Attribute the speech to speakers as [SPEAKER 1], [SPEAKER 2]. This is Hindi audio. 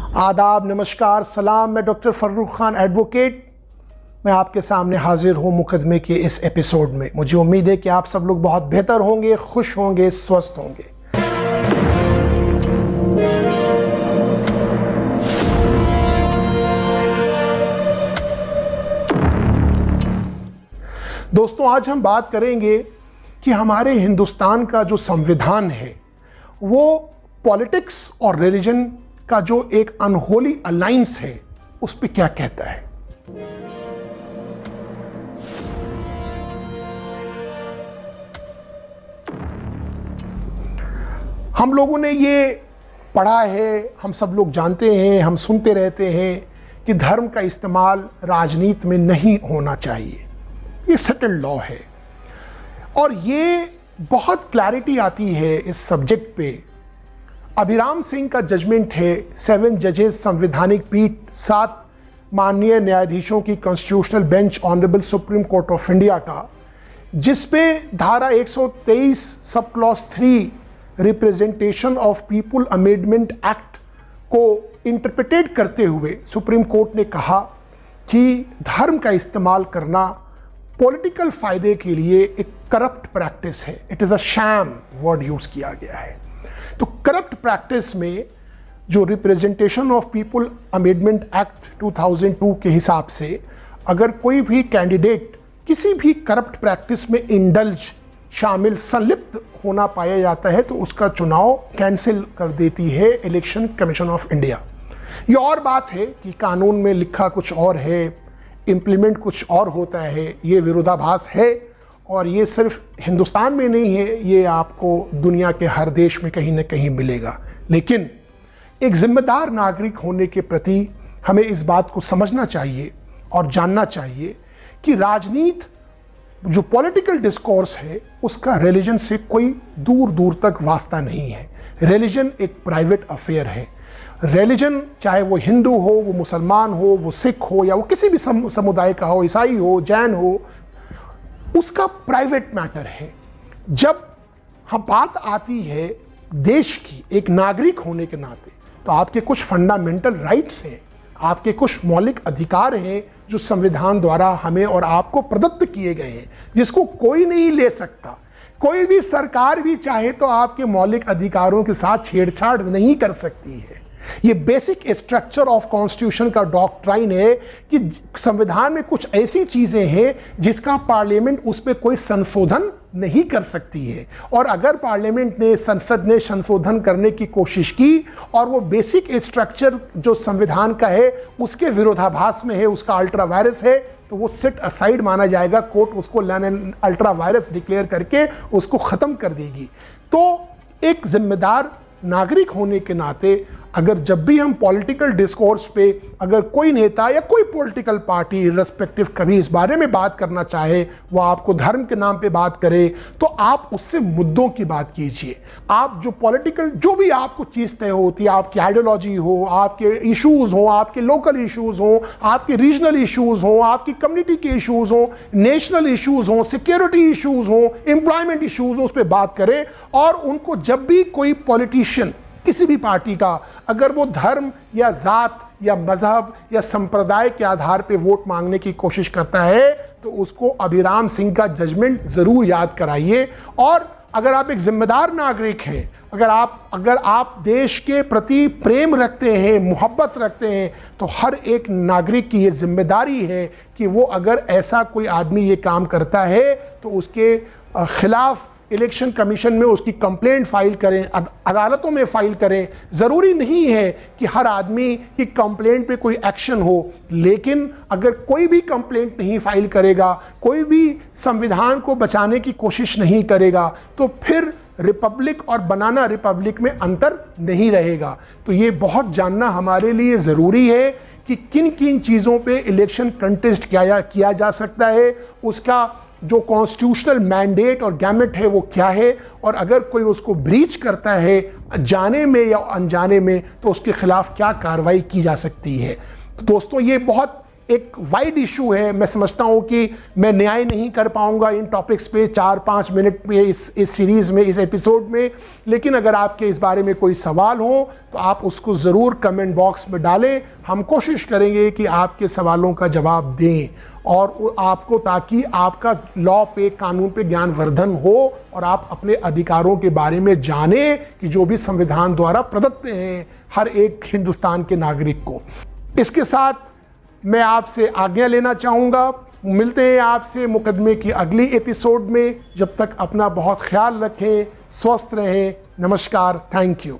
[SPEAKER 1] आदाब, नमस्कार, सलाम। मैं डॉक्टर फर्रुख खान एडवोकेट, मैं आपके सामने हाजिर हूँ मुकदमे के इस एपिसोड में। मुझे उम्मीद है कि आप सब लोग बहुत बेहतर होंगे, खुश होंगे, स्वस्थ होंगे। दोस्तों, आज हम बात करेंगे कि हमारे हिंदुस्तान का जो संविधान है वो पॉलिटिक्स और रिलीजन का जो एक अनहोली अलायंस है उस पर क्या कहता है। हम लोगों ने ये पढ़ा है, हम सब लोग जानते हैं, हम सुनते रहते हैं कि धर्म का इस्तेमाल राजनीति में नहीं होना चाहिए। ये सेटल्ड लॉ है और ये बहुत क्लैरिटी आती है इस सब्जेक्ट पे। अभिराम सिंह का जजमेंट है, 7 जजेस संवैधानिक पीठ, 7 माननीय न्यायाधीशों की constitutional bench honourable supreme court of India का, जिसपे धारा 123 sub clause 3 representation of people amendment act को इंटरप्रिटेट करते हुए सुप्रीम कोर्ट ने कहा कि धर्म का इस्तेमाल करना पॉलिटिकल फायदे के लिए एक करप्ट प्रैक्टिस है। It is a sham word use किया गया है। तो करप्ट प्रैक्टिस में जो representation of people amendment act 2002 के हिसाब से अगर कोई भी कैंडिडेट किसी भी करप्ट प्रैक्टिस में इंडल्ज, शामिल, संलिप्त होना पाया जाता है तो उसका चुनाव कैंसिल कर देती है इलेक्शन कमीशन ऑफ इंडिया। ये और बात है कि कानून में लिखा कुछ और है, इम्प्लीमेंट कुछ और होता है। ये विरोधाभास है और ये सिर्फ हिंदुस्तान में नहीं है, ये आपको दुनिया के हर देश में कहीं ना कहीं मिलेगा। लेकिन एक जिम्मेदार नागरिक होने के प्रति हमें इस बात को समझना चाहिए और जानना चाहिए कि राजनीति जो पॉलिटिकल डिस्कोर्स है उसका रिलीजन से कोई दूर दूर तक वास्ता नहीं है। रिलीजन एक प्राइवेट अफेयर है। रिलीजन चाहे वो हिंदू हो, वो मुसलमान हो, वो सिख हो या वो किसी भी समुदाय का हो, ईसाई हो, जैन हो, उसका प्राइवेट मैटर है। जब हम बात आती है देश की एक नागरिक होने के नाते तो आपके कुछ फंडामेंटल राइट्स हैं, आपके कुछ मौलिक अधिकार हैं जो संविधान द्वारा हमें और आपको प्रदत्त किए गए हैं, जिसको कोई नहीं ले सकता। कोई भी सरकार भी चाहे तो आपके मौलिक अधिकारों के साथ छेड़छाड़ नहीं कर सकती है। ये बेसिक स्ट्रक्चर ऑफ कॉन्स्टिट्यूशन का डॉक्ट्राइन है कि संविधान में कुछ ऐसी चीजें हैं जिसका पार्लियामेंट उस पर कोई संशोधन नहीं कर सकती है। और अगर पार्लियामेंट ने, संसद ने संशोधन करने की कोशिश की और वो बेसिक स्ट्रक्चर जो संविधान का है उसके विरोधाभास में है, उसका अल्ट्रा वायरस है, तो वो सेट असाइड माना जाएगा। कोर्ट उसको अल्ट्रा वायरस डिक्लेयर करके उसको खत्म कर देगी। तो एक जिम्मेदार नागरिक होने के नाते अगर जब भी हम पॉलिटिकल डिस्कोर्स पे अगर कोई नेता या कोई पॉलिटिकल पार्टी रिस्पेक्टिव कभी इस बारे में बात करना चाहे, वो आपको धर्म के नाम पे बात करे, तो आप उससे मुद्दों की बात कीजिए। आप जो पॉलिटिकल जो भी आपको चीज़ तय होती है, आपकी आइडियोलॉजी हो, आपके इश्यूज़ हो, आपके लोकल इश्यूज़ हो, आपके रीजनल इश्यूज़ हो, आपकी कम्युनिटी के इश्यूज़ हो, नेशनल इश्यूज़ हो, सिक्योरिटी इश्यूज़ हो, एम्प्लॉयमेंट इश्यूज़ हो, उस पर बात करें। और उनको जब भी कोई पॉलिटिशियन किसी भी पार्टी का अगर वो धर्म या जात या मजहब या संप्रदाय के आधार पर वोट मांगने की कोशिश करता है तो उसको अभिराम सिंह का जजमेंट जरूर याद कराइए। और अगर आप एक जिम्मेदार नागरिक हैं, अगर आप देश के प्रति प्रेम रखते हैं, मोहब्बत रखते हैं, तो हर एक नागरिक की ये जिम्मेदारी है कि वो अगर ऐसा कोई आदमी ये काम करता है तो उसके खिलाफ इलेक्शन कमीशन में उसकी कंप्लेंट फाइल करें, अदालतों में फाइल करें। ज़रूरी नहीं है कि हर आदमी की कंप्लेंट पे कोई एक्शन हो, लेकिन अगर कोई भी कंप्लेंट नहीं फाइल करेगा, कोई भी संविधान को बचाने की कोशिश नहीं करेगा, तो फिर रिपब्लिक और बनाना रिपब्लिक में अंतर नहीं रहेगा। तो ये बहुत जानना हमारे लिए ज़रूरी है कि किन किन चीज़ों पे इलेक्शन कंटेस्ट किया जा सकता है, उसका जो कॉन्स्टिट्यूशनल मैंडेट और गैमेट है वो क्या है, और अगर कोई उसको ब्रीच करता है जाने में या अनजाने में तो उसके खिलाफ क्या कार्रवाई की जा सकती है। तो दोस्तों, ये बहुत एक वाइड इशू है। मैं समझता हूँ कि मैं न्याय नहीं कर पाऊँगा इन टॉपिक्स पे 4-5 मिनट में इस सीरीज़ में, इस एपिसोड में, लेकिन अगर आपके इस बारे में कोई सवाल हो तो आप उसको ज़रूर कमेंट बॉक्स में डालें। हम कोशिश करेंगे कि आपके सवालों का जवाब दें और आपको, ताकि आपका लॉ पे, कानून पे ज्ञानवर्धन हो और आप अपने अधिकारों के बारे में जानें कि जो भी संविधान द्वारा प्रदत्त हैं हर एक हिंदुस्तान के नागरिक को। इसके साथ मैं आपसे आज्ञा लेना चाहूँगा। मिलते हैं आपसे मुकदमे की अगली एपिसोड में। जब तक अपना बहुत ख्याल रखें, स्वस्थ रहें। नमस्कार, थैंक यू।